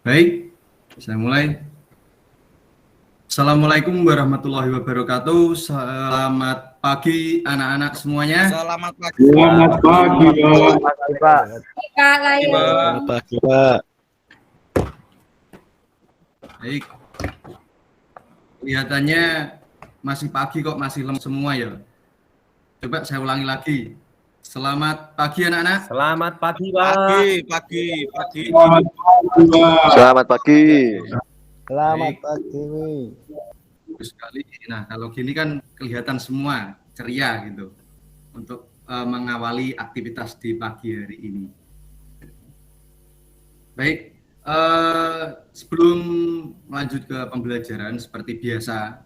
Baik, saya mulai. Assalamualaikum warahmatullahi wabarakatuh. Selamat pagi anak-anak semuanya. Selamat pagi. Selamat pagi, Pak. Pak. Kak Layu. Selamat pagi, Pak. Baik. Kelihatannya masih pagi kok, masih lemes semua ya. Coba saya ulangi lagi. Selamat pagi anak-anak. Selamat pagi, Pak. Pagi. Selamat pagi, Pak. Selamat pagi. Selamat Baik. pagi. Bagus sekali. Nah, kalau gini kan kelihatan semua ceria gitu untuk mengawali aktivitas di pagi hari ini. Baik, sebelum melanjut ke pembelajaran seperti biasa,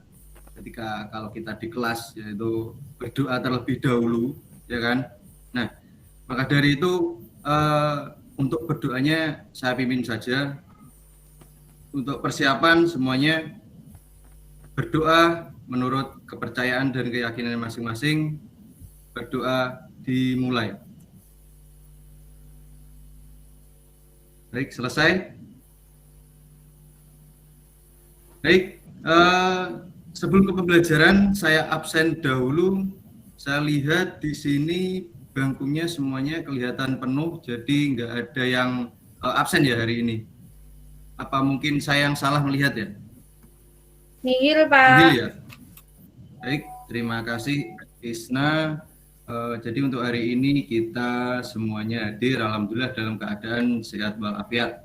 ketika kalau kita di kelas yaitu berdoa terlebih dahulu, ya kan? Nah, maka dari itu untuk berdoanya saya pimpin saja. Untuk persiapan semuanya berdoa menurut kepercayaan dan keyakinan masing-masing. Berdoa dimulai. Baik, selesai. Baik, sebelum ke pembelajaran saya absen dahulu. Saya lihat di sini bangkunya semuanya kelihatan penuh, jadi nggak ada yang absen ya hari ini. Apa mungkin saya yang salah melihat ya? Nihil, Pak. Nihil ya. Baik, terima kasih Isna. Jadi untuk hari ini kita semuanya hadir, alhamdulillah dalam keadaan sehat walafiat.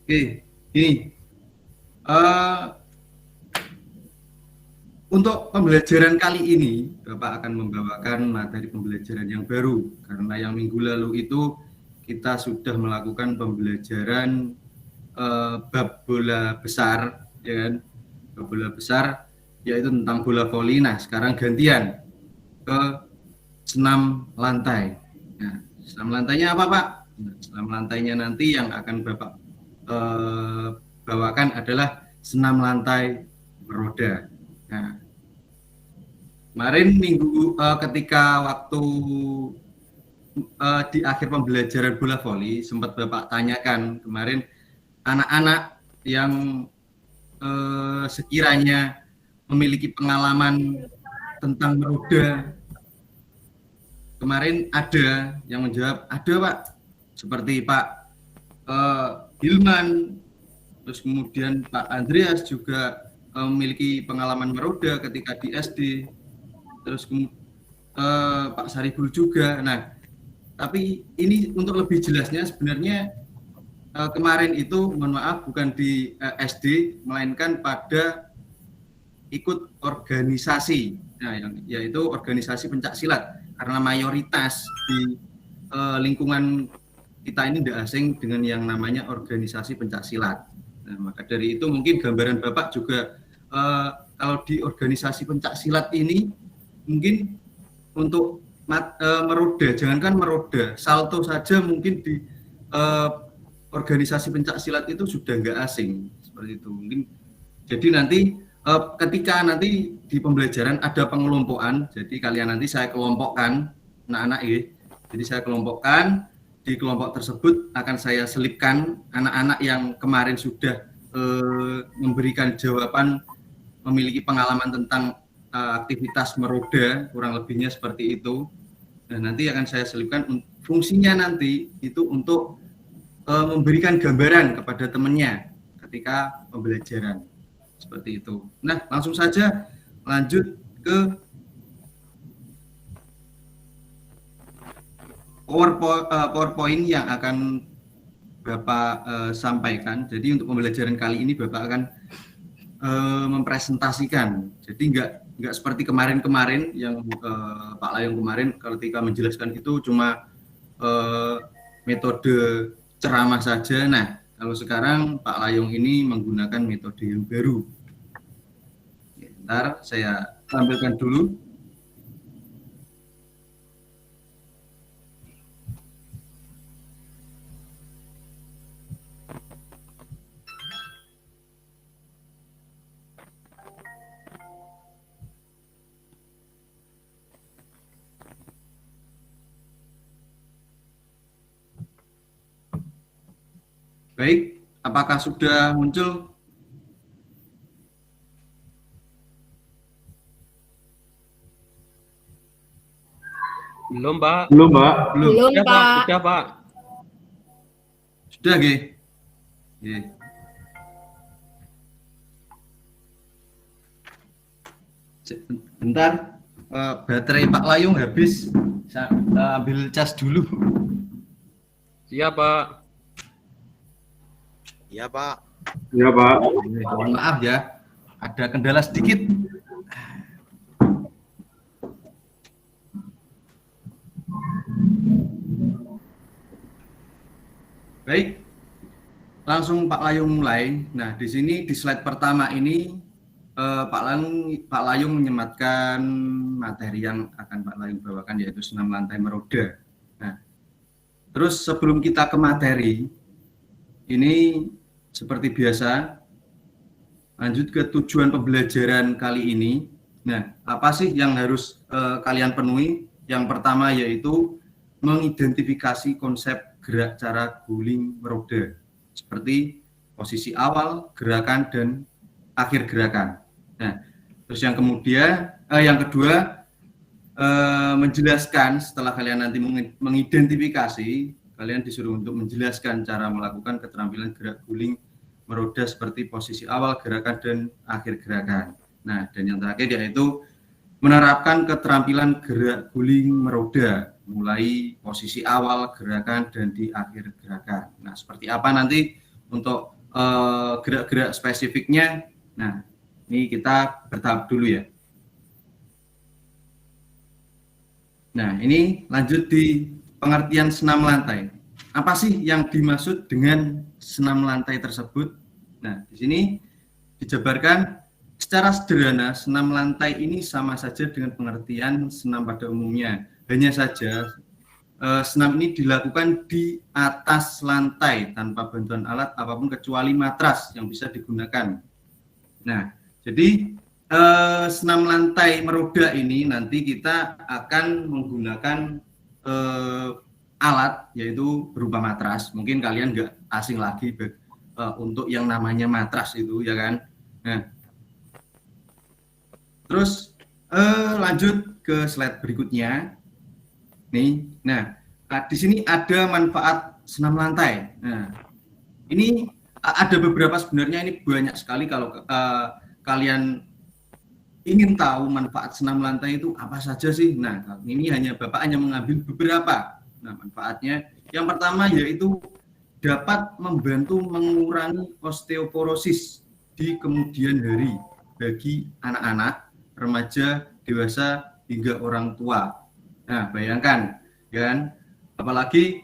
Oke, ini untuk pembelajaran kali ini Bapak akan membawakan materi pembelajaran yang baru karena yang minggu lalu itu kita sudah melakukan pembelajaran bab bola besar, ya kan? Bab bola besar yaitu tentang bola voli. Nah, sekarang gantian ke senam lantai. Nah, senam lantainya apa, Pak? Nah, senam lantainya nanti yang akan Bapak bawakan adalah senam lantai beroda. Nah, kemarin minggu ketika waktu di akhir pembelajaran bola voli sempat Bapak tanyakan kemarin anak-anak yang sekiranya memiliki pengalaman tentang meroda. Kemarin ada yang menjawab, ada Pak, seperti Pak Hilman, terus kemudian Pak Andreas juga memiliki pengalaman meroda ketika di SD, terus Pak Saribul juga. Nah, tapi ini untuk lebih jelasnya sebenarnya kemarin itu mohon maaf bukan di SD melainkan pada ikut organisasi, nah, yaitu organisasi pencak silat karena mayoritas di lingkungan kita ini tidak asing dengan yang namanya organisasi pencak silat. Nah, maka dari itu mungkin gambaran Bapak juga kalau di organisasi pencak silat ini mungkin untuk meroda, jangankan meroda, salto saja mungkin di organisasi pencak silat itu sudah nggak asing seperti itu. Mungkin jadi nanti ketika nanti di pembelajaran ada pengelompokan, jadi kalian nanti saya kelompokkan anak-anak ya. Jadi saya kelompokkan, di kelompok tersebut akan saya selipkan anak-anak yang kemarin sudah memberikan jawaban memiliki pengalaman tentang aktivitas meroda, kurang lebihnya seperti itu. Nah, nanti akan saya selipkan fungsinya nanti itu untuk memberikan gambaran kepada temannya ketika pembelajaran seperti itu. Nah, langsung saja lanjut ke PowerPoint yang akan Bapak sampaikan. Jadi untuk pembelajaran kali ini Bapak akan mempresentasikan. Jadi nggak seperti kemarin-kemarin yang Pak Layong kemarin ketika menjelaskan itu cuma metode ceramah saja. Nah, kalau sekarang Pak Layong ini menggunakan metode yang baru. Bentar, saya tampilkan dulu. Baik, apakah sudah muncul? Belum, Pak. Belum, Pak. Belum. Belum, Sudah, Pak. Sudah, Pak. Sudah, nggih. Nggih. Bentar, baterai Pak Layung habis. Saya ambil cas dulu. Siap, Pak. Ya, Pak. Mohon maaf ya, ada kendala sedikit. Baik, langsung Pak Layung mulai. Nah, di sini di slide pertama ini Pak Layung menyematkan materi yang akan Pak Layung bawakan, yaitu senam lantai meroda. Nah, terus sebelum kita ke materi, ini seperti biasa, lanjut ke tujuan pembelajaran kali ini. Nah, apa sih yang harus kalian penuhi? Yang pertama yaitu mengidentifikasi konsep gerak cara guling meroda, seperti posisi awal, gerakan, dan akhir gerakan. Nah, terus yang kedua, menjelaskan. Setelah kalian nanti mengidentifikasi, kalian disuruh untuk menjelaskan cara melakukan keterampilan gerak guling meroda seperti posisi awal, gerakan, dan akhir gerakan. Nah, dan yang terakhir yaitu menerapkan keterampilan gerak guling meroda, mulai posisi awal, gerakan, dan di akhir gerakan. Nah, seperti apa nanti untuk gerak-gerak spesifiknya? Nah, ini kita bertahap dulu ya. Nah, ini lanjut di pengertian senam lantai. Apa sih yang dimaksud dengan senam lantai tersebut? Nah, di sini dijabarkan secara sederhana, senam lantai ini sama saja dengan pengertian senam pada umumnya. Hanya saja senam ini dilakukan di atas lantai tanpa bantuan alat apapun kecuali matras yang bisa digunakan. Nah, jadi senam lantai meroda ini nanti kita akan menggunakan alat, yaitu berupa matras. Mungkin kalian nggak asing lagi untuk yang namanya matras itu, ya kan? Nah, terus lanjut ke slide berikutnya. Nih, nah di sini ada manfaat senam lantai. Nah, ini ada beberapa, sebenarnya ini banyak sekali. Kalau kalian ingin tahu manfaat senam lantai itu apa saja sih? Nah, ini Bapak hanya mengambil beberapa. Nah, manfaatnya yang pertama yaitu dapat membantu mengurangi osteoporosis di kemudian hari bagi anak-anak, remaja, dewasa, hingga orang tua. Nah, bayangkan, kan? Apalagi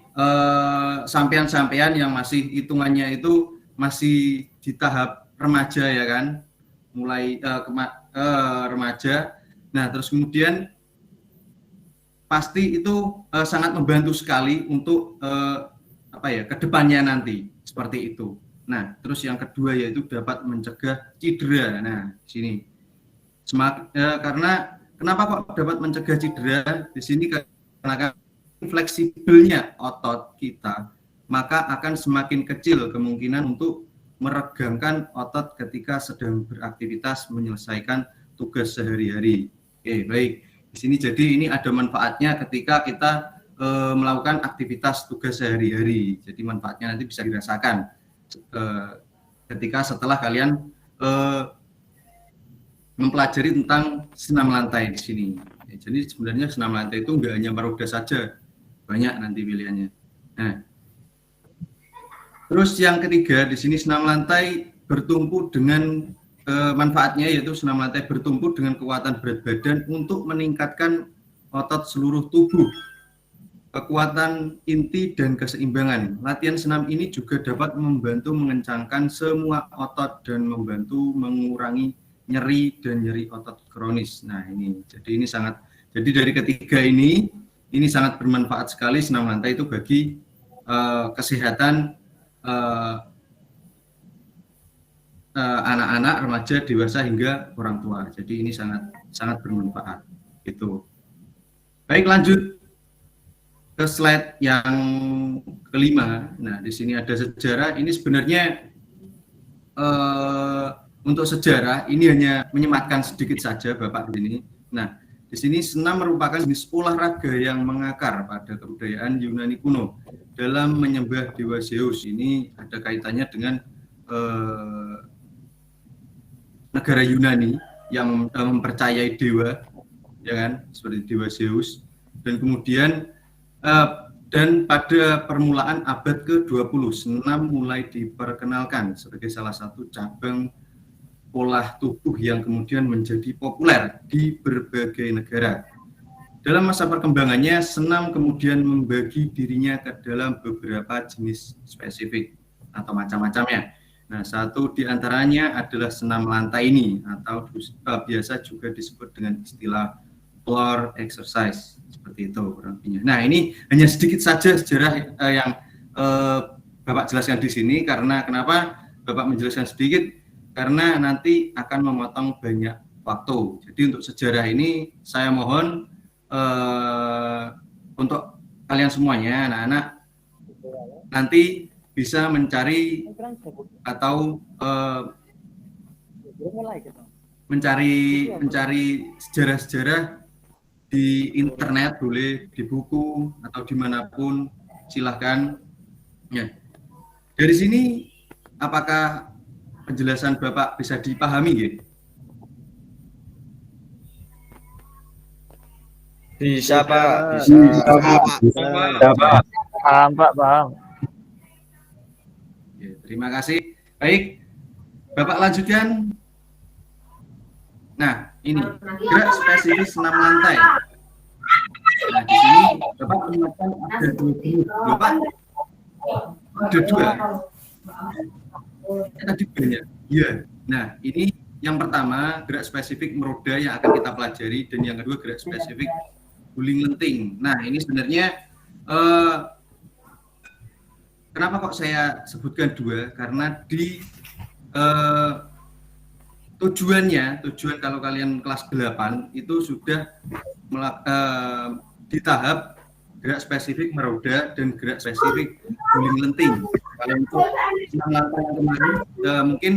sampean-sampean yang masih hitungannya itu masih di tahap remaja, ya kan? Mulai remaja. Nah, terus kemudian pasti itu sangat membantu sekali untuk kedepannya nanti, seperti itu. Nah, terus yang kedua yaitu dapat mencegah cedera. Nah, di sini karena kenapa kok dapat mencegah cedera? Di sini karena fleksibelnya otot kita, maka akan semakin kecil kemungkinan untuk meregangkan otot ketika sedang beraktivitas menyelesaikan tugas sehari-hari. Oke, baik. Di sini jadi ini ada manfaatnya ketika kita melakukan aktivitas tugas sehari-hari. Jadi manfaatnya nanti bisa dirasakan ketika setelah kalian mempelajari tentang senam lantai di sini. Jadi sebenarnya senam lantai itu enggak hanya meroda saja, banyak nanti pilihannya. Nah, terus yang ketiga di sini senam lantai bertumpu dengan manfaatnya, yaitu senam lantai bertumpu dengan kekuatan berat badan untuk meningkatkan otot seluruh tubuh, kekuatan inti, dan keseimbangan. Latihan senam ini juga dapat membantu mengencangkan semua otot dan membantu mengurangi nyeri dan nyeri otot kronis. Nah, jadi dari ketiga ini sangat bermanfaat sekali senam lantai itu bagi kesehatan anak-anak, remaja, dewasa, hingga orang tua. Jadi ini sangat bermanfaat. Itu. Baik, lanjut. ke slide yang kelima. Nah, di sini ada sejarah. Ini sebenarnya untuk sejarah ini hanya menyematkan sedikit saja Bapak di sini. Nah, di sini senam merupakan jenis olahraga yang mengakar pada kebudayaan Yunani kuno dalam menyembah dewa Zeus. Ini ada kaitannya dengan negara Yunani yang mempercayai dewa, ya kan, seperti dewa Zeus. Dan kemudian dan pada permulaan abad ke-20, senam mulai diperkenalkan sebagai salah satu cabang olah tubuh yang kemudian menjadi populer di berbagai negara. Dalam masa perkembangannya, senam kemudian membagi dirinya ke dalam beberapa jenis spesifik atau macam-macamnya. Nah, satu di antaranya adalah senam lantai ini, atau biasa juga disebut dengan istilah floor exercise, seperti itu kurang lebihnya. Nah, ini hanya sedikit saja sejarah yang Bapak jelaskan di sini. Karena kenapa Bapak menjelaskan sedikit? Karena nanti akan memotong banyak waktu. Jadi untuk sejarah ini saya mohon untuk kalian semuanya, anak-anak, nanti bisa mencari atau mencari sejarah-sejarah di internet, boleh di buku atau dimanapun, silahkan. Ya. Dari sini, apakah penjelasan Bapak bisa dipahami? Ya? Bisa, Pak. Bisa, Pak. Paham, Pak, paham. Ya, terima kasih. Baik, Bapak lanjutkan. Nah, ini gerak spesifik senam lantai. Nah, di sini Bapak menyiapkan ada 2 jenis. Bapak ada 2. Tadi banyak. Iya. Nah, ini yang pertama gerak spesifik meroda yang akan kita pelajari, dan yang kedua gerak spesifik guling lenting. Nah, ini sebenarnya kenapa kok saya sebutkan 2? Karena di tujuan kalau kalian kelas 8 itu sudah di tahap gerak spesifik meroda dan gerak spesifik guling lenting. Kalau untuk senam lantai yang kemarin mungkin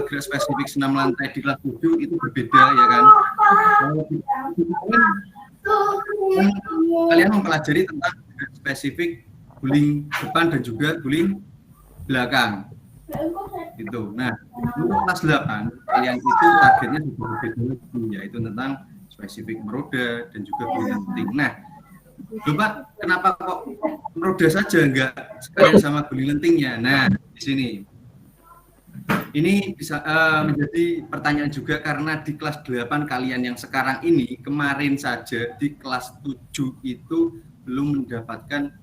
gerak spesifik senam lantai di kelas 7 itu berbeda, ya kan. Kalian mempelajari tentang gerak spesifik guling depan dan juga guling belakang. Itu. Nah, untuk kelas 8 kalian itu targetnya sudah berbeda lagi, yaitu tentang spesifik meroda dan juga guling lenting. Nah, Bapak kenapa kok meroda saja enggak sekalian sama guling lentingnya? Nah, di sini ini bisa menjadi pertanyaan juga, karena di kelas 8 kalian yang sekarang ini, kemarin saja di kelas 7 itu belum mendapatkan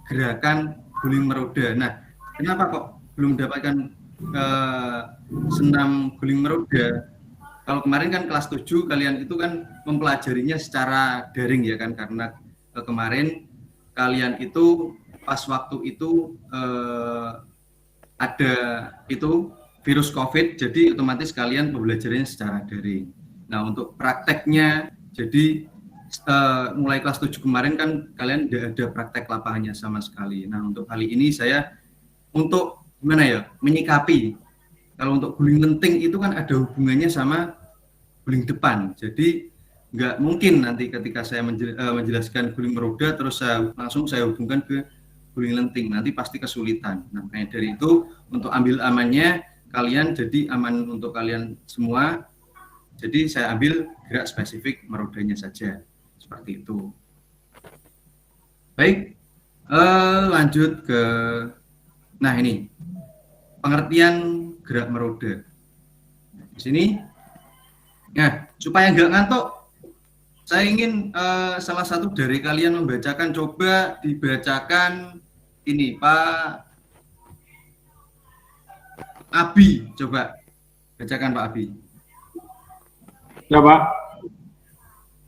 gerakan guling meroda. Nah, kenapa kok belum mendapatkan senam guling meroda? Kalau kemarin kan kelas 7 kalian itu kan mempelajarinya secara daring, ya kan, karena kemarin kalian itu pas waktu itu ada itu virus COVID, jadi otomatis kalian pembelajarannya secara daring. Nah, untuk prakteknya, jadi mulai kelas 7 kemarin kan kalian tidak ada praktek lapangannya sama sekali. Nah, untuk kali ini saya untuk gimana ya menyikapi, kalau untuk guling lenting itu kan ada hubungannya sama guling depan, jadi nggak mungkin nanti ketika saya menjelaskan guling meroda terus langsung saya hubungkan ke guling lenting, nanti pasti kesulitan. Nah, makanya dari itu untuk ambil amannya kalian, jadi aman untuk kalian semua, jadi saya ambil gerak spesifik merodanya saja, seperti itu. Baik, lanjut ke, nah ini pengertian gerak meroda di sini. Nah, supaya nggak ngantuk, saya ingin salah satu dari kalian membacakan, coba dibacakan ini Pak Abi, coba bacakan Pak Abi. Ya, Pak.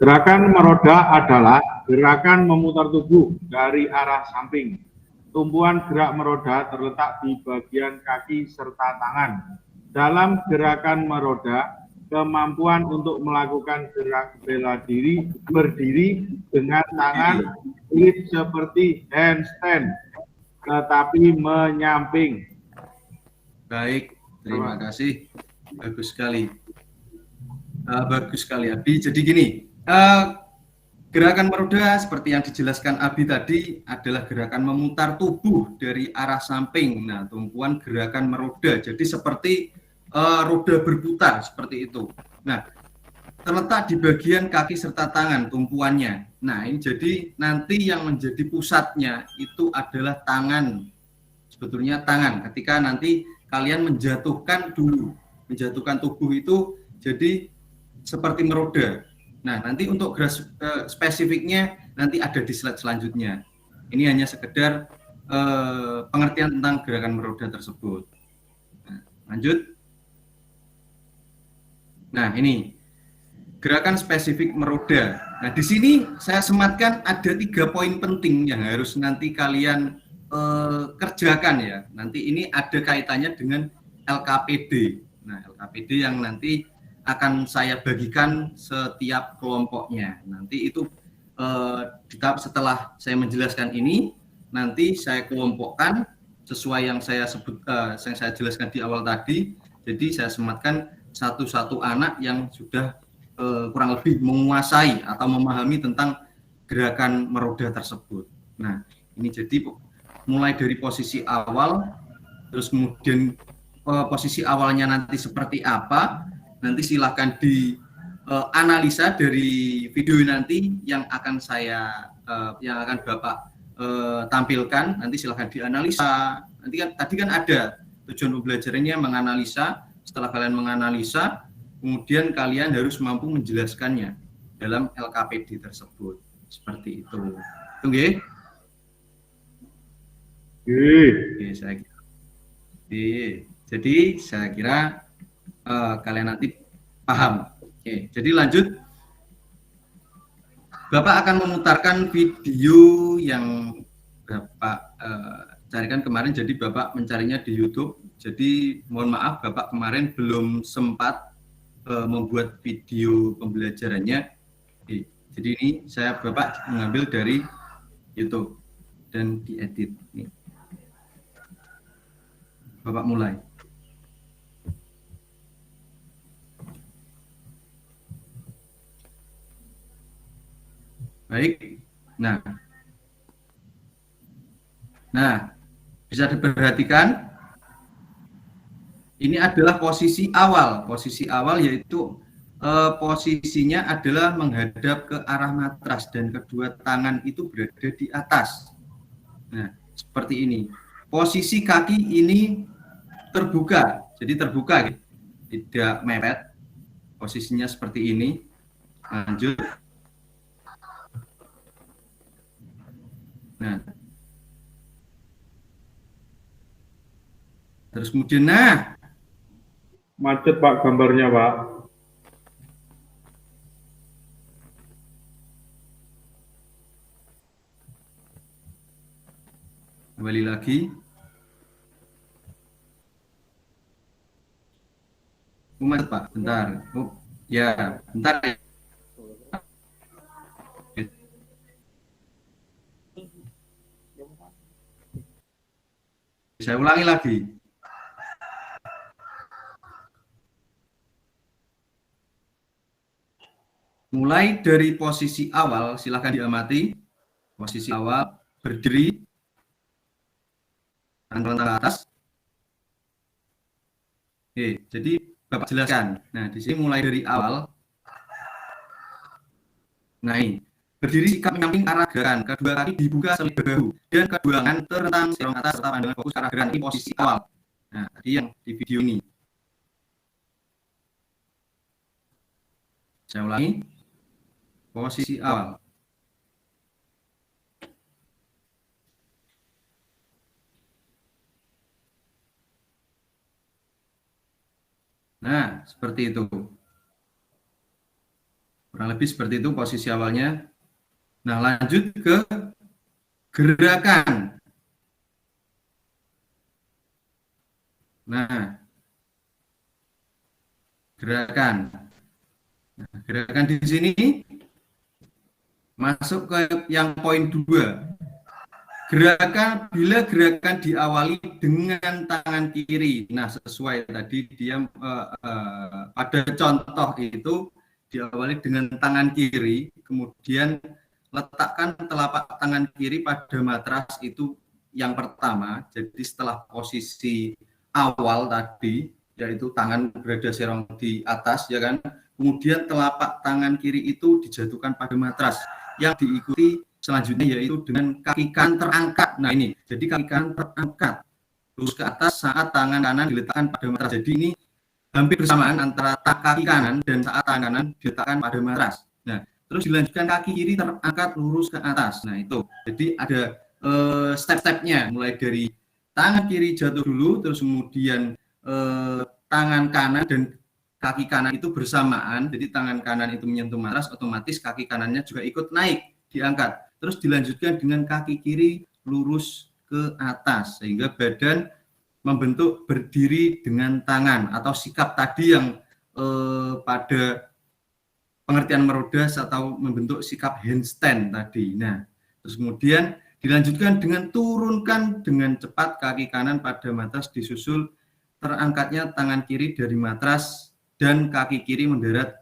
Gerakan meroda adalah gerakan memutar tubuh dari arah samping. Tumpuan gerak meroda terletak di bagian kaki serta tangan. Dalam gerakan meroda, kemampuan untuk melakukan gerak bela diri berdiri dengan tangan split seperti handstand, tetapi menyamping. Baik, terima kasih. Bagus sekali. Bagus sekali, Abi. Jadi gini, gerakan meroda seperti yang dijelaskan Abi tadi adalah gerakan memutar tubuh dari arah samping. Nah, tumpuan gerakan meroda. Jadi seperti roda berputar seperti itu. Nah, terletak di bagian kaki serta tangan tumpuannya. Nah, ini jadi nanti yang menjadi pusatnya itu adalah tangan. Sebetulnya tangan. Ketika nanti kalian menjatuhkan tubuh itu jadi seperti meroda. Nah, nanti untuk spesifiknya nanti ada di slide selanjutnya. Ini hanya sekedar pengertian tentang gerakan meroda tersebut. Nah, lanjut. Nah, ini gerakan spesifik meroda. Nah, di sini saya sematkan ada 3 poin penting yang harus nanti kalian kerjakan ya. Nanti ini ada kaitannya dengan LKPD. Nah, LKPD yang nanti akan saya bagikan setiap kelompoknya. Nanti itu setelah saya menjelaskan ini, nanti saya kelompokkan sesuai yang saya yang saya jelaskan di awal tadi. Jadi saya sematkan satu-satu anak yang sudah kurang lebih menguasai atau memahami tentang gerakan meroda tersebut. Nah, ini jadi mulai dari posisi awal, terus kemudian posisi awalnya nanti seperti apa, nanti silahkan dianalisa dari video nanti yang akan Bapak tampilkan. Nanti silahkan dianalisa. Nanti kan tadi kan ada tujuan pembelajarannya menganalisa. Setelah kalian menganalisa, kemudian kalian harus mampu menjelaskannya dalam LKPD tersebut. Seperti itu. Oke. Oke, jadi saya kira kalian nanti paham. Oke, jadi lanjut. Bapak akan memutarkan video yang Bapak carikan kemarin. Jadi Bapak mencarinya di YouTube. Jadi mohon maaf Bapak kemarin belum sempat membuat video pembelajarannya. Oke, jadi ini Bapak mengambil dari YouTube dan diedit. Nih. Bapak mulai. Baik. Nah, bisa diperhatikan. Ini adalah posisi awal. Posisi awal yaitu posisinya adalah menghadap ke arah matras dan kedua tangan itu berada di atas. Nah, seperti ini. Posisi kaki ini terbuka. Jadi terbuka, tidak mepet. Posisinya seperti ini. Lanjut. Nah. Terus kemudian macet Pak gambarnya Pak. Kembali lagi. Macet Pak, bentar. Oh, ya, bentar. Saya ulangi lagi. Mulai dari posisi awal, silakan diamati. Posisi awal, berdiri, tangan ke atas. Oke, jadi Bapak jelaskan. Nah, di sini mulai dari awal. Nah, ini berdiri sikap menyamping arah gerakan, kedua kaki dibuka selibat bahu dan kedua tangan terentang serong atas serta pandangan fokus arah gerakan. Ini posisi awal. Nah, tadi yang di video ini. Saya ulangi. Posisi awal. Nah, seperti itu. Kurang lebih seperti itu posisi awalnya. Nah, lanjut ke gerakan. Nah, gerakan. Nah, gerakan di sini masuk ke yang poin 2. Bila gerakan diawali dengan tangan kiri. Nah, sesuai tadi dia pada contoh itu diawali dengan tangan kiri, kemudian letakkan telapak tangan kiri pada matras itu yang pertama. Jadi setelah posisi awal tadi, yaitu tangan berada serong di atas, ya kan. Kemudian telapak tangan kiri itu dijatuhkan pada matras. Yang diikuti selanjutnya yaitu dengan kaki kanan terangkat. Nah ini, jadi kaki kanan terangkat lurus ke atas saat tangan kanan diletakkan pada matras. Jadi ini hampir bersamaan antara kaki kanan dan saat tangan kanan diletakkan pada matras. Nah, terus dilanjutkan kaki kiri terangkat lurus ke atas. Nah itu, jadi ada step-stepnya, mulai dari tangan kiri jatuh dulu, terus kemudian tangan kanan dan kaki kanan itu bersamaan. Jadi tangan kanan itu menyentuh matras, otomatis kaki kanannya juga ikut naik, diangkat. Terus dilanjutkan dengan kaki kiri lurus ke atas sehingga badan membentuk berdiri dengan tangan atau sikap tadi yang pada pengertian Merodas atau membentuk sikap handstand tadi. Nah, terus kemudian dilanjutkan dengan turunkan dengan cepat kaki kanan pada matras disusul terangkatnya tangan kiri dari matras dan kaki kiri mendarat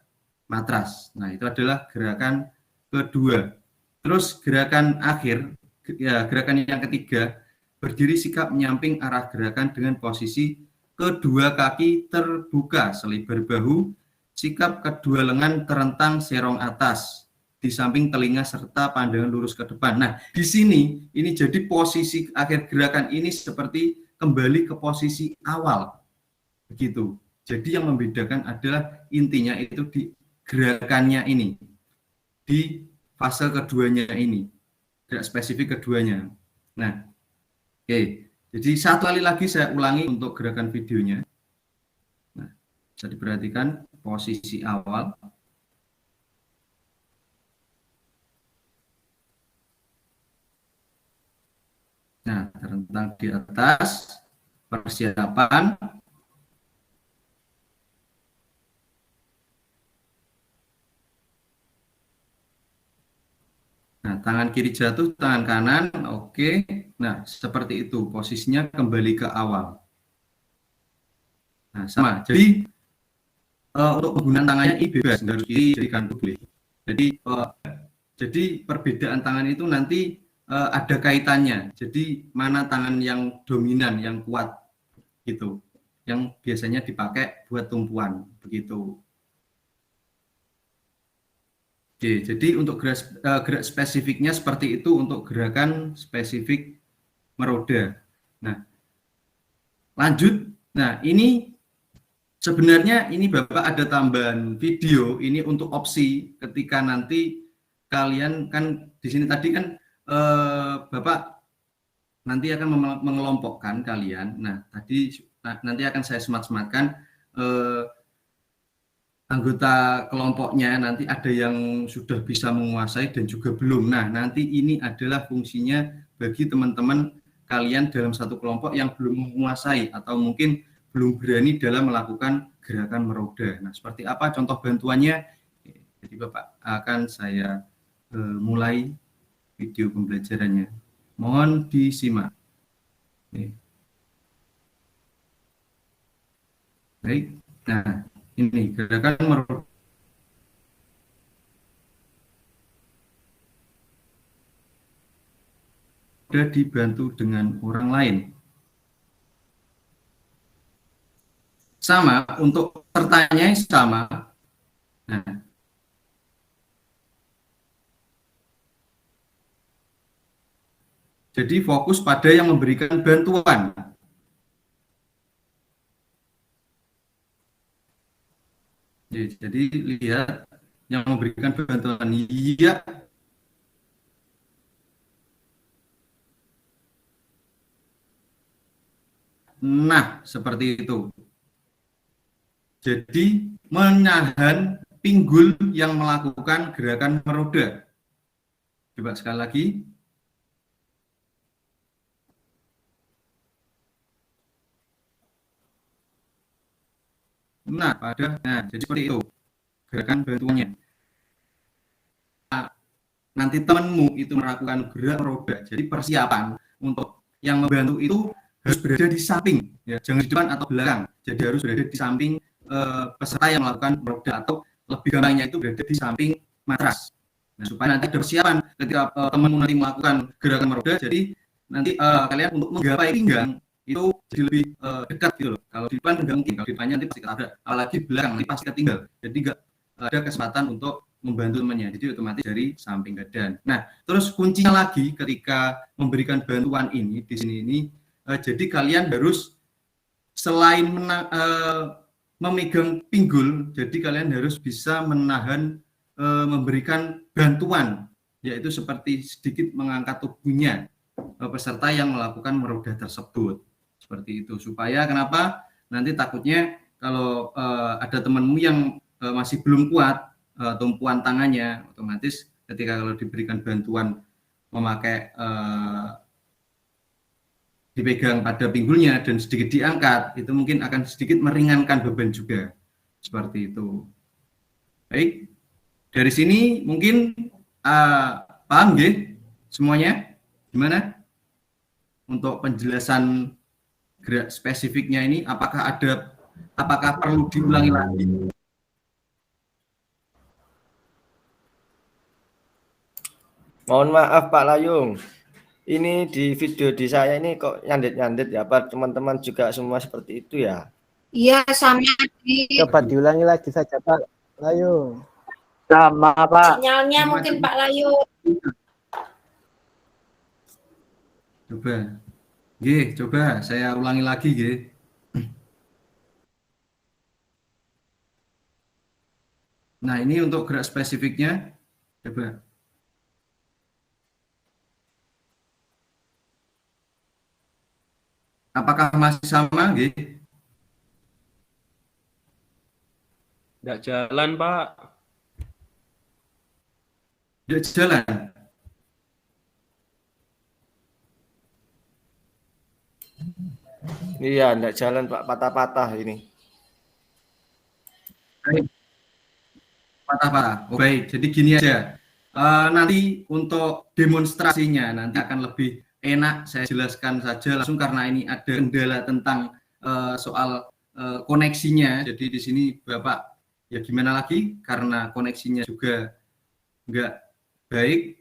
matras. Nah, itu adalah gerakan kedua. Terus gerakan akhir, ya, gerakan yang ketiga, berdiri sikap menyamping arah gerakan dengan posisi kedua kaki terbuka selebar bahu, sikap kedua lengan terentang serong atas di samping telinga serta pandangan lurus ke depan. Nah, di sini ini jadi posisi akhir gerakan ini seperti kembali ke posisi awal. Begitu. Jadi yang membedakan adalah intinya itu di gerakannya ini, di fase keduanya ini, gerak spesifik keduanya. Nah, oke, jadi satu kali lagi saya ulangi untuk gerakan videonya. Nah, bisa diperhatikan posisi awal. Nah, terentang di atas, persiapan. Nah, tangan kiri jatuh, tangan kanan, oke. Nah, seperti itu, posisinya kembali ke awal. Nah, sama. Jadi, untuk penggunaan tangannya ini bebas, nggak harus kiri, jadi kanan boleh. Jadi, perbedaan tangan itu nanti ada kaitannya. Jadi, mana tangan yang dominan, yang kuat, gitu. Yang biasanya dipakai buat tumpuan, begitu. Oke, jadi untuk gerak spesifiknya seperti itu untuk gerakan spesifik meroda. Nah, lanjut. Nah, ini sebenarnya ini Bapak ada tambahan video ini untuk opsi ketika nanti kalian kan di sini tadi kan Bapak nanti akan mengelompokkan kalian. Nah, tadi nanti akan saya semat-sematkan anggota kelompoknya, nanti ada yang sudah bisa menguasai dan juga belum. Nah, nanti ini adalah fungsinya bagi teman-teman kalian dalam satu kelompok yang belum menguasai atau mungkin belum berani dalam melakukan gerakan meroda. Nah, seperti apa contoh bantuannya? Jadi Bapak akan saya mulai video pembelajarannya. Mohon disimak. Baik. Nah, ini gerakan meroda dibantu dengan orang lain. Sama, untuk pesertanya sama. Nah, jadi fokus pada yang memberikan bantuan. Jadi lihat yang memberikan bantuan, iya. Nah, seperti itu. Jadi menahan pinggul yang melakukan gerakan meroda. Coba sekali lagi. Nah, jadi seperti itu gerakan bantuannya. Nanti temanmu itu melakukan gerak roda. Jadi persiapan untuk yang membantu itu harus berada di samping, ya, jangan di depan atau belakang. Jadi harus berada di samping peserta yang melakukan roda, atau lebih gampangnya itu berada di samping matras. Nah, supaya nanti ada persiapan ketika temanmu nanti melakukan gerakan meroda, jadi nanti kalian untuk menggapai pinggang itu jadi lebih dekat gitu loh. Kalau di depan nggak mungkin, kalau di depannya nanti pasti ketabrak, apalagi belakang nanti pasti ketinggal. Jadi nggak ada kesempatan untuk membantu temannya, jadi otomatis dari samping ke dan. Nah, terus kuncinya lagi ketika memberikan bantuan ini di sini ini, jadi kalian harus selain memegang pinggul, jadi kalian harus bisa menahan memberikan bantuan, yaitu seperti sedikit mengangkat tubuhnya peserta yang melakukan meroda tersebut, seperti itu. Supaya kenapa? Nanti takutnya kalau ada temanmu yang masih belum kuat tumpuan tangannya, otomatis ketika kalau diberikan bantuan memakai dipegang pada pinggulnya dan sedikit diangkat, itu mungkin akan sedikit meringankan beban juga, seperti itu. Baik, dari sini mungkin paham nggih semuanya? Gimana untuk penjelasan gerak spesifiknya ini? Apakah perlu diulangi lagi? Mohon maaf Pak Layung. Ini di video di saya ini kok nyandet-nyandet ya, Pak. Teman-teman juga semua seperti itu ya? Iya, sama di Coba diulangi lagi saja Pak Layung. Sama Pak. sinyalnya mungkin Pak Layu. Coba saya ulangi lagi, nggih. Nah, ini untuk gerak spesifiknya, coba. Apakah masih sama, nggih? Nggak jalan, Pak. Tidak jalan. Iya, enggak jalan Pak, patah-patah ini. Baik. Patah-patah. Oh, baik, jadi gini aja. Nanti untuk demonstrasinya nanti akan lebih enak saya jelaskan saja langsung, karena ini ada kendala tentang soal koneksinya. Jadi di sini Bapak ya gimana lagi, karena koneksinya juga enggak baik.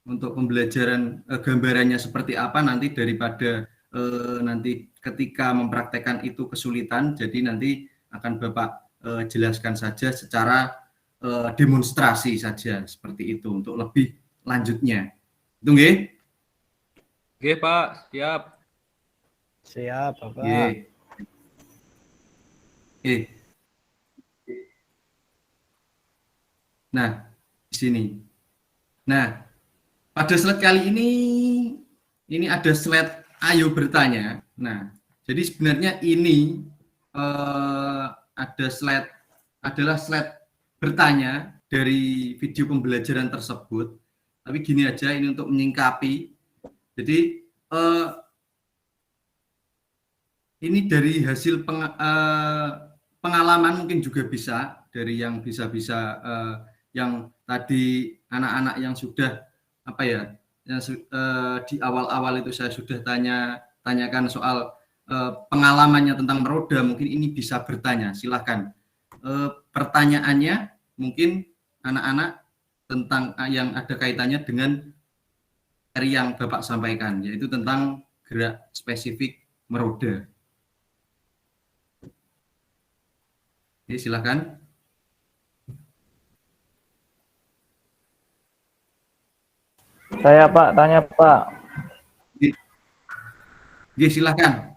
Untuk pembelajaran gambarannya seperti apa nanti, daripada nanti ketika mempraktekkan itu kesulitan, jadi nanti akan Bapak jelaskan saja secara demonstrasi saja, seperti itu untuk lebih lanjutnya. Itu nggih? Oke, Pak. Siap. Siap Bapak. Nah, di sini. Nah, pada slide kali ini ada slide ayo bertanya. Nah, jadi sebenarnya ini adalah slide bertanya dari video pembelajaran tersebut. Tapi gini aja, ini untuk menyingkapi. Jadi ini dari hasil pengalaman mungkin juga bisa, dari yang bisa-bisa yang tadi anak-anak yang sudah apa ya, yang di awal-awal itu saya sudah tanyakan soal pengalamannya tentang meroda, mungkin ini bisa bertanya. Silahkan pertanyaannya mungkin anak-anak tentang yang ada kaitannya dengan materi yang Bapak sampaikan, yaitu tentang gerak spesifik meroda. Oke, silahkan. Saya Pak, tanya Pak. Oke, silahkan.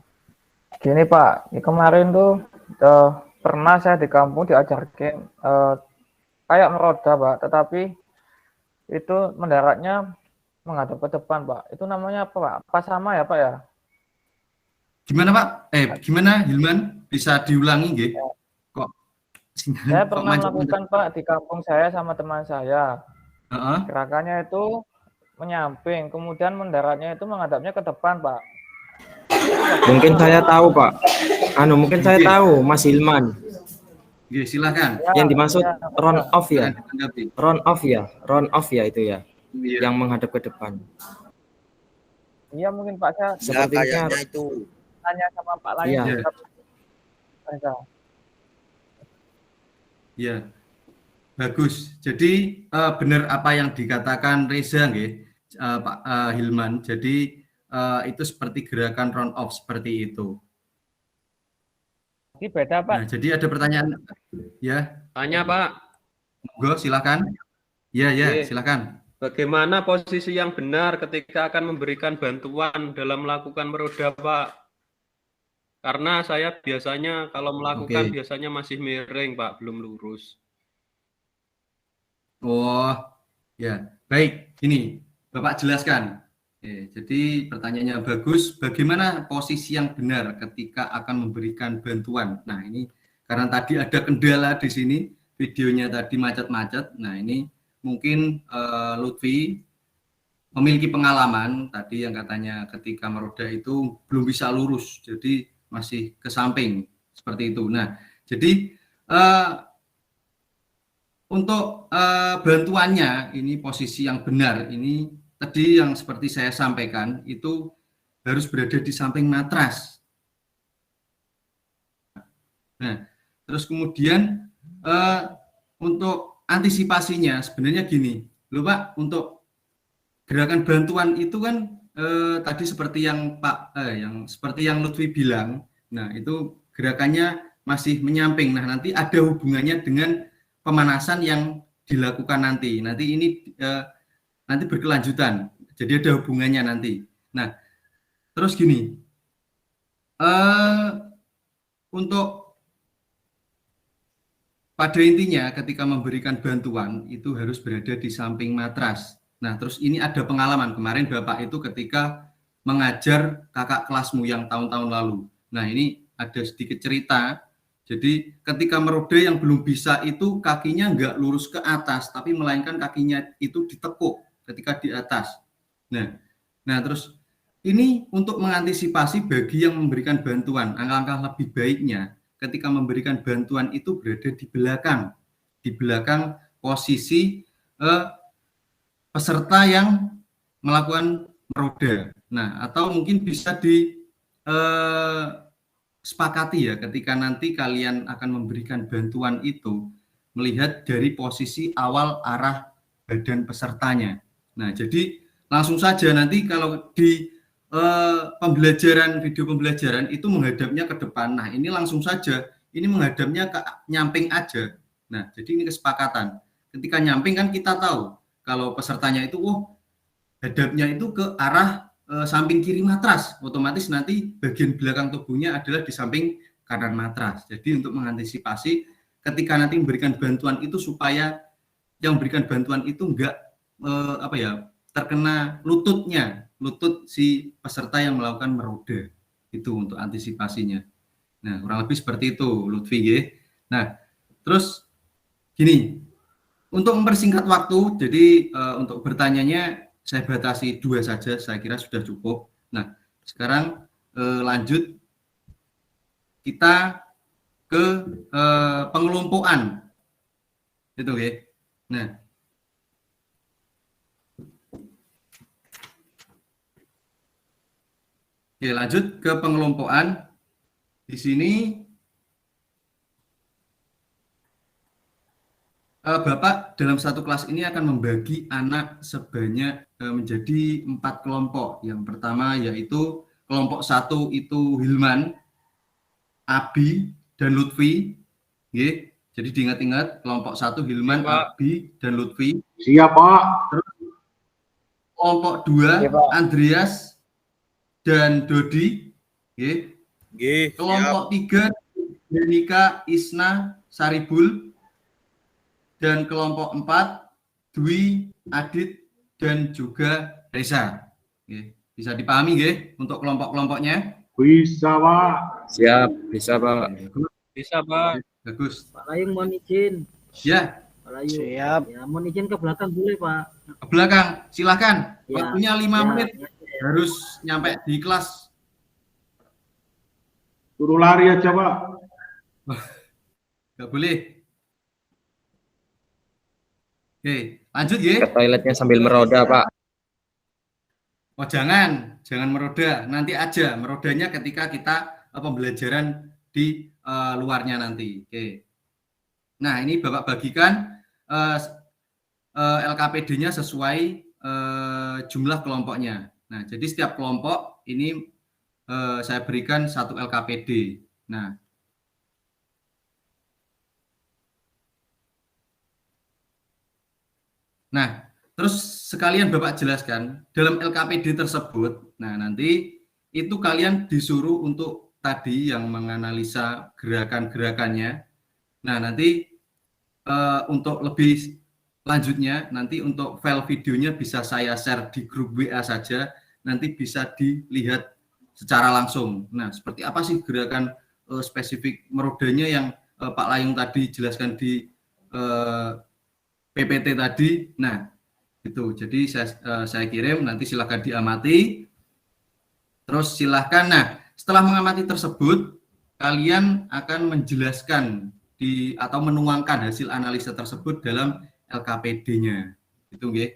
Gini Pak, kemarin tuh pernah saya di kampung diajarkan kayak meroda Pak, tetapi itu mendaratnya menghadap ke depan Pak. Itu namanya apa Pak? Apa sama ya Pak ya? Gimana Pak? Gimana Hilman? Bisa diulangi nggih? Kok Saya pernah melakukan Pak di kampung saya sama teman saya. Gerakannya itu menyamping, kemudian mendaratnya itu menghadapnya ke depan Pak. Mungkin saya tahu, Pak. Mungkin saya tahu, Mas Hilman. Oke, silakan. Yang dimaksud run off ya. Tanggapi. Run off ya itu ya. Iya. Yang menghadap ke depan. Iya mungkin Pak saya Sepertinya itu. tanya sama Pak Layu. Iya. Ya, bagus. Jadi benar apa yang dikatakan Reza, nggih, Pak Hilman. Jadi itu seperti gerakan round off seperti itu. Ini beda Pak. Nah, jadi ada pertanyaan, ya? Tanya Pak, Monggo, silakan. Ya, Oke. silakan. bagaimana posisi yang benar ketika akan memberikan bantuan dalam melakukan meroda Pak? Karena saya biasanya kalau melakukan Oke. biasanya masih miring Pak, belum lurus. Oh, ya, baik. Ini Bapak jelaskan. Oke, jadi pertanyaannya bagus. Bagaimana posisi yang benar ketika akan memberikan bantuan? Nah, ini karena tadi ada kendala di sini, videonya tadi macet-macet. Nah, ini mungkin Lutfi memiliki pengalaman tadi yang katanya ketika meroda itu belum bisa lurus, jadi masih ke samping seperti itu. Nah, jadi untuk bantuannya ini posisi yang benar ini tadi yang seperti saya sampaikan itu harus berada di samping matras. Nah, terus kemudian untuk antisipasinya sebenarnya gini, loh Pak, untuk gerakan bantuan itu kan tadi seperti yang seperti yang Lutfi bilang, nah itu gerakannya masih menyamping. Nah, nanti ada hubungannya dengan pemanasan yang dilakukan nanti. Nanti ini nanti berkelanjutan. Jadi ada hubungannya nanti. Nah, terus gini, untuk pada intinya ketika memberikan bantuan itu harus berada di samping matras. Nah, terus ini ada pengalaman kemarin Bapak itu ketika mengajar kakak kelasmu yang tahun-tahun lalu. Nah, ini ada sedikit cerita. Jadi ketika meroda yang belum bisa itu kakinya nggak lurus ke atas, tapi melainkan kakinya itu ditekuk ketika di atas. Nah terus ini untuk mengantisipasi bagi yang memberikan bantuan, langkah lebih baiknya ketika memberikan bantuan itu berada di belakang posisi peserta yang melakukan meroda. Nah, atau mungkin bisa sepakati ya ketika nanti kalian akan memberikan bantuan itu melihat dari posisi awal arah badan pesertanya. Nah, jadi langsung saja nanti kalau di video pembelajaran itu menghadapnya ke depan. Nah, ini langsung saja ini menghadapnya ke nyamping aja. Nah, jadi ini kesepakatan. Ketika nyamping kan kita tahu kalau pesertanya itu hadapnya itu ke arah samping kiri matras, otomatis nanti bagian belakang tubuhnya adalah di samping kanan matras. Jadi untuk mengantisipasi ketika nanti memberikan bantuan itu supaya yang memberikan bantuan itu enggak terkena lutut si peserta yang melakukan meroda. Itu untuk antisipasinya. Nah, kurang lebih seperti itu Lutfi ya. Nah, terus gini, untuk mempersingkat waktu, jadi untuk bertanyanya saya batasi 2 saja, saya kira sudah cukup. Nah, sekarang lanjut kita ke pengelompokan. Itu ya. Nah. Oke, lanjut ke pengelompokan. Di sini Bapak dalam satu kelas ini akan membagi anak sebanyak menjadi 4 kelompok. Yang pertama yaitu kelompok 1 itu Hilman, Abi, dan Lutfi. Oke, jadi diingat-ingat kelompok 1 Hilman, Abi, dan Lutfi. Siap, Pak. Terus kelompok 2 Andreas dan Dodi. Oke. Kelompok 3 Denika, Isna, Saribul. Dan kelompok 4 Dwi, Adit, dan juga Reza. Oke. Bisa dipahami nggih untuk kelompok-kelompoknya? Bisa, Pak. Siap, bisa Pak. Bisa Pak. Bagus. Pak Layung mohon izin. Ya. Pak Layung. Siap. Ya, mohon izin ke belakang boleh Pak. Ke belakang, silakan. Ya, Waktunya 5 menit. Harus nyampe di kelas. Suruh lari aja, Pak. Nggak boleh. Oke, lanjut ya. Ke toiletnya sambil meroda, Pak. Oh jangan meroda. Nanti aja merodanya ketika kita pembelajaran di luarnya nanti. Oke. Nah ini Bapak bagikan LKPD-nya sesuai jumlah kelompoknya. Nah jadi setiap kelompok ini saya berikan 1 LKPD. Nah, terus sekalian Bapak jelaskan dalam LKPD tersebut. Nah, nanti itu kalian disuruh untuk tadi yang menganalisa gerakan-gerakannya. Nah, nanti untuk lebih lanjutnya, nanti untuk file videonya bisa saya share di grup WA saja. Nanti bisa dilihat secara langsung. Nah, seperti apa sih gerakan spesifik merodanya yang Pak Layung tadi jelaskan di PPT tadi. Nah, itu. Jadi saya kirim, nanti silahkan diamati. Terus silahkan. Nah, setelah mengamati tersebut, kalian akan menjelaskan atau menuangkan hasil analisa tersebut dalam LKPD-nya. Itu nggih.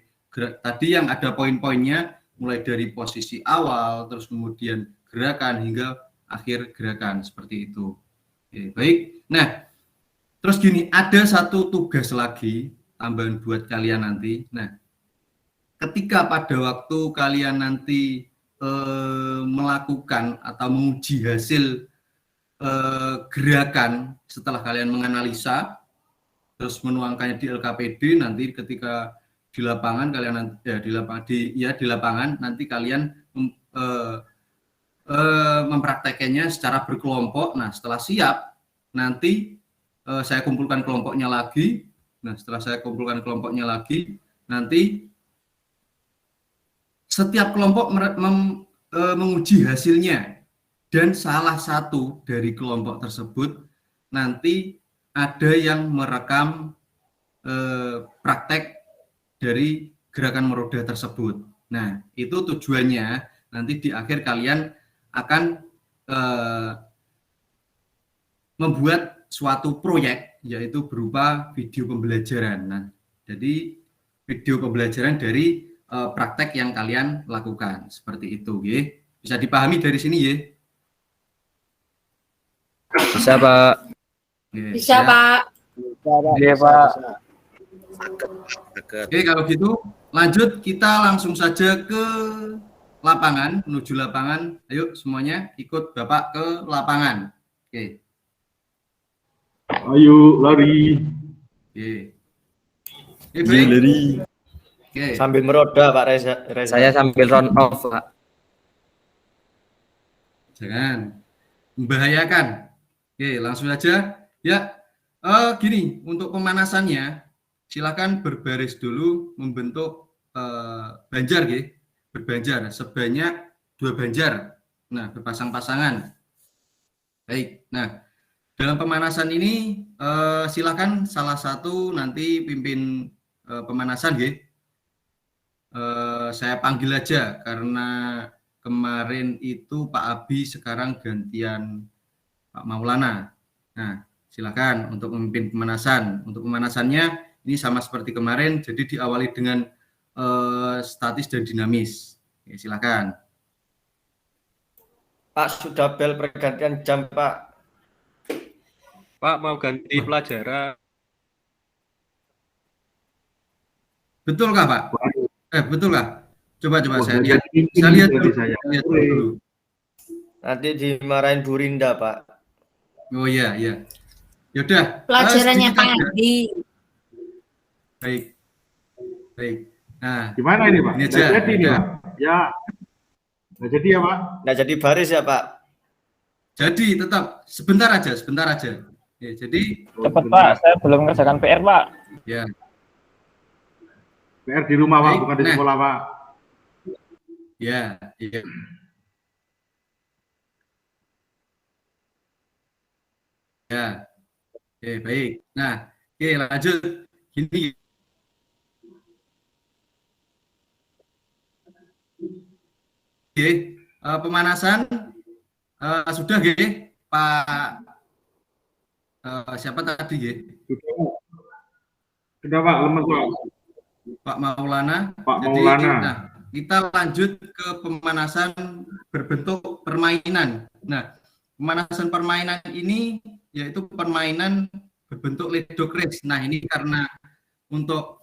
Tadi yang ada poin-poinnya mulai dari posisi awal, terus kemudian gerakan hingga akhir gerakan seperti itu. Oke, baik. Nah, terus gini, ada satu tugas lagi tambahan buat kalian nanti. Nah, ketika pada waktu kalian nanti melakukan atau menguji hasil gerakan setelah kalian menganalisa, terus menuangkannya di LKPD, nanti ketika di lapangan kalian di lapangan nanti kalian mempraktekannya secara berkelompok. Nah, setelah siap, nanti saya kumpulkan kelompoknya lagi. Nah, setelah saya kumpulkan kelompoknya lagi, nanti setiap kelompok menguji hasilnya, dan salah satu dari kelompok tersebut nanti ada yang merekam praktek dari gerakan meroda tersebut. Nah, itu tujuannya nanti di akhir kalian akan membuat suatu proyek, yaitu berupa video pembelajaran. Nah, jadi video pembelajaran dari praktek yang kalian lakukan seperti itu, ya. Bisa dipahami dari sini, ya? Bisa, Pak. Ya, Bisa, ya. Pak. Iya, Pak. Oke, kalau gitu lanjut kita langsung saja ke lapangan, menuju lapangan. Ayo semuanya ikut Bapak ke lapangan. Oke. Ayo lari. Oke. Oke, baik. Oke. Sambil meroda Pak Reza. Saya sambil run off, Pak. Jangan membahayakan. Oke, langsung saja. Ya, gini, untuk pemanasannya, silakan berbaris dulu membentuk banjar, ya. Berbanjar sebanyak 2 banjar. Nah, berpasang-pasangan. Baik. Nah, dalam pemanasan ini silakan salah satu nanti pimpin pemanasan, ya. Saya panggil aja karena kemarin itu Pak Abi, sekarang gantian Pak Maulana. Nah, silakan untuk memimpin pemanasan. Untuk pemanasannya ini sama seperti kemarin, jadi diawali dengan statis dan dinamis. Oke, silakan. Pak, sudah bel pergantian jam, Pak. Pak, mau ganti pelajaran. Betul kah, Pak? Betul kah? Coba saya lihat. Saya Saya lihat dulu. Nanti dimarahin Bu Rinda, Pak. Oh iya, iya. Yaudah. Pelajarannya sedikit aja. pagi. Baik. Nah, Gimana ini, Pak? ini Nggak aja. jadi nih, Pak. Ya. Nggak jadi ya, Pak? Nggak jadi baris ya, Pak? Jadi tetap sebentar aja. Ya, jadi Cepat, Pak. Saya belum mengerjakan PR, Pak. ya. PR di rumah, Pak, Baik, bukan di nah. sekolah, Pak. Ya, iya. Ya. Oke, baik. Nah, oke lanjut. Gini. Oke, pemanasan sudah, oke. Pak siapa tadi ya? Sudah Pak, lemes Pak. Pak Maulana. Pak Jadi, Maulana. nah, kita lanjut ke pemanasan berbentuk permainan. Nah, pemanasan permainan ini yaitu permainan berbentuk ledok race. Nah, ini karena untuk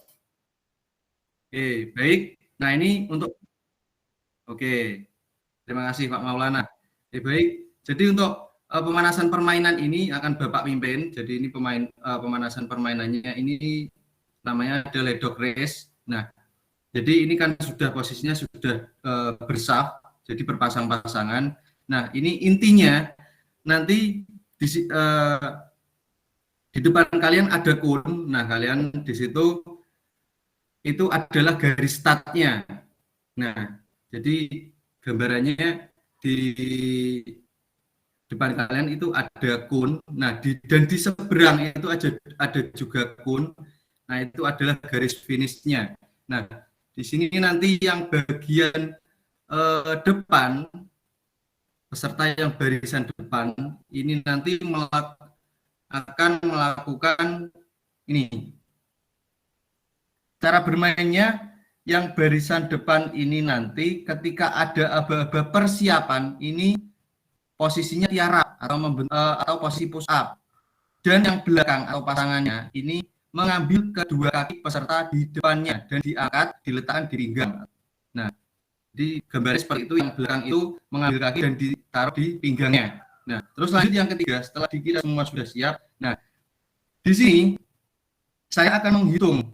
baik. Nah, ini untuk terima kasih Pak Maulana. Baik. Jadi untuk pemanasan permainan ini akan Bapak pimpin. Jadi ini pemanasan permainannya ini namanya ada ledok race. Nah, jadi ini kan sudah posisinya sudah bersaf, jadi berpasang-pasangan. Nah, ini intinya nanti di depan kalian ada kun. Nah, kalian di situ itu adalah garis startnya. Nah, jadi gambarannya di depan kalian itu ada kun. Nah, dan di seberang itu ada juga kun. Nah, itu adalah garis finishnya. Nah, di sini nanti yang bagian depan, peserta yang barisan depan, ini nanti akan melakukan ini. Cara bermainnya, yang barisan depan ini nanti ketika ada aba-aba persiapan, ini posisinya tiarap atau posisi push up. Dan yang belakang atau pasangannya ini mengambil kedua kaki peserta di depannya dan diangkat, diletakkan di pinggang. Nah, di gambarnya seperti itu, yang belakang itu mengambil kaki dan ditaruh di pinggangnya. Nah, terus lanjut yang ketiga, setelah dikira semua sudah siap. Nah, di sini saya akan menghitung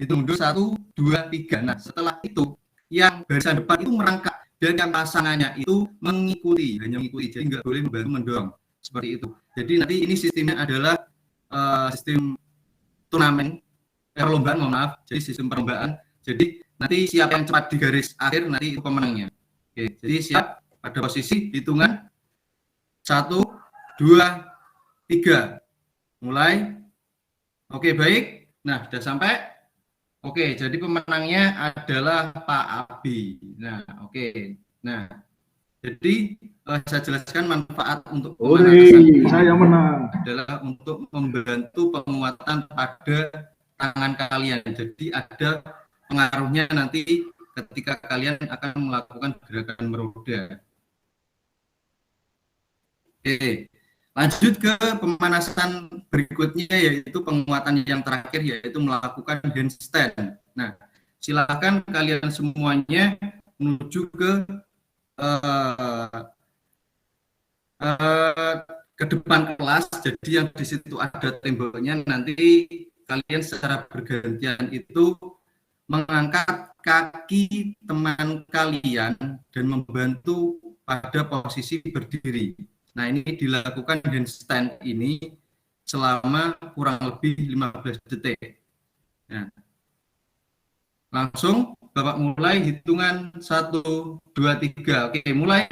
dulu 1, 2, 3. Nah, setelah itu yang barisan depan itu merangkak dan yang pasangannya itu hanya mengikuti, jadi nggak boleh membantu mendorong seperti itu. Jadi nanti ini sistemnya adalah sistem turnamen, perlombaan, mohon maaf, jadi sistem perlombaan. Jadi nanti siapa yang cepat di garis akhir nanti itu pemenangnya. Oke, jadi siap pada posisi hitungan 1, 2, 3. Mulai. Oke, baik. Nah, sudah sampai. Oke, jadi pemenangnya adalah Pak Abi. Nah, oke. Nah, jadi saya jelaskan manfaat untuk pemanasan ini saya menang. adalah untuk membantu penguatan pada tangan kalian. Jadi ada pengaruhnya nanti ketika kalian akan melakukan gerakan meroda. Oke, lanjut ke pemanasan berikutnya, yaitu penguatan yang terakhir, yaitu melakukan handstand. Nah, silakan kalian semuanya menuju ke depan kelas. Jadi yang di situ ada temboknya, nanti kalian secara bergantian itu mengangkat kaki teman kalian dan membantu pada posisi berdiri. Nah, ini dilakukan handstand ini selama kurang lebih 15 detik. Nah, langsung Bapak mulai, hitungan 1, 2, 3. Oke, mulai.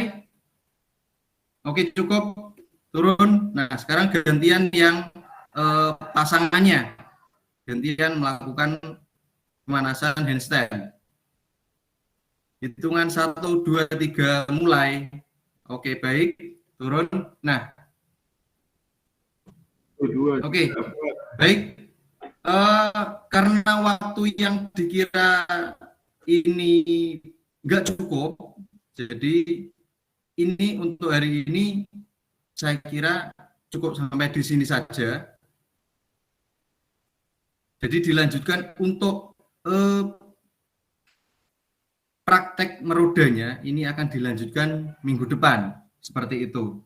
Oke, cukup. Turun. Nah, sekarang gantian yang pasangannya. Gantian melakukan pemanasan handstand. Hitungan 1, 2, 3, mulai. Oke, baik. Turun. Nah. Oke, baik. Karena waktu yang dikira ini nggak cukup, jadi ini untuk hari ini saya kira cukup sampai di sini saja. Jadi dilanjutkan untuk praktek merodanya, ini akan dilanjutkan minggu depan, seperti itu.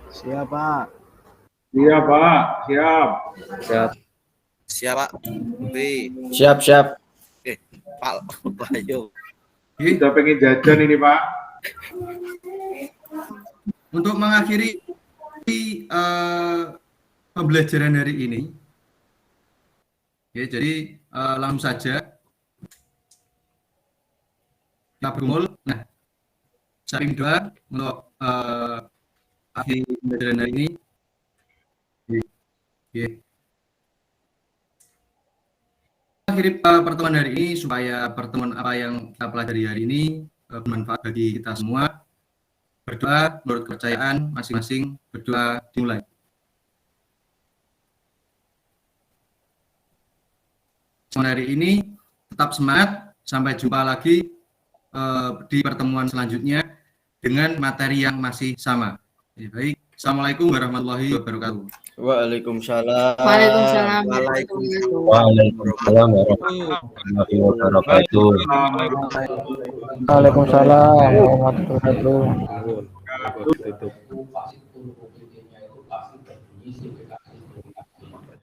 Siap, Pak. Siap, Pak. Siap. Siap. Siap, Pak. B. Siap. Pak Layu. Kita pengen jajan ini, Pak. Untuk mengakhiri pembelajaran hari ini, ya, jadi langsung saja kita berkumpul. Nah, saya ingin doa untuk akhir pembelajaran hari ini. akhiri pertemuan hari ini supaya pertemuan apa yang kita pelajari hari ini bermanfaat bagi kita semua. Berdoa menurut kepercayaan masing-masing, berdoa dimulai. Hari ini tetap semangat, sampai jumpa lagi di pertemuan selanjutnya dengan materi yang masih sama. Ya, baik, assalamualaikum warahmatullahi wabarakatuh. Waalaikumsalam. Waalaikumsalam. Waalaikumsalam warahmatullahi wabarakatuh. Waalaikumsalam warahmatullahi wabarakatuh.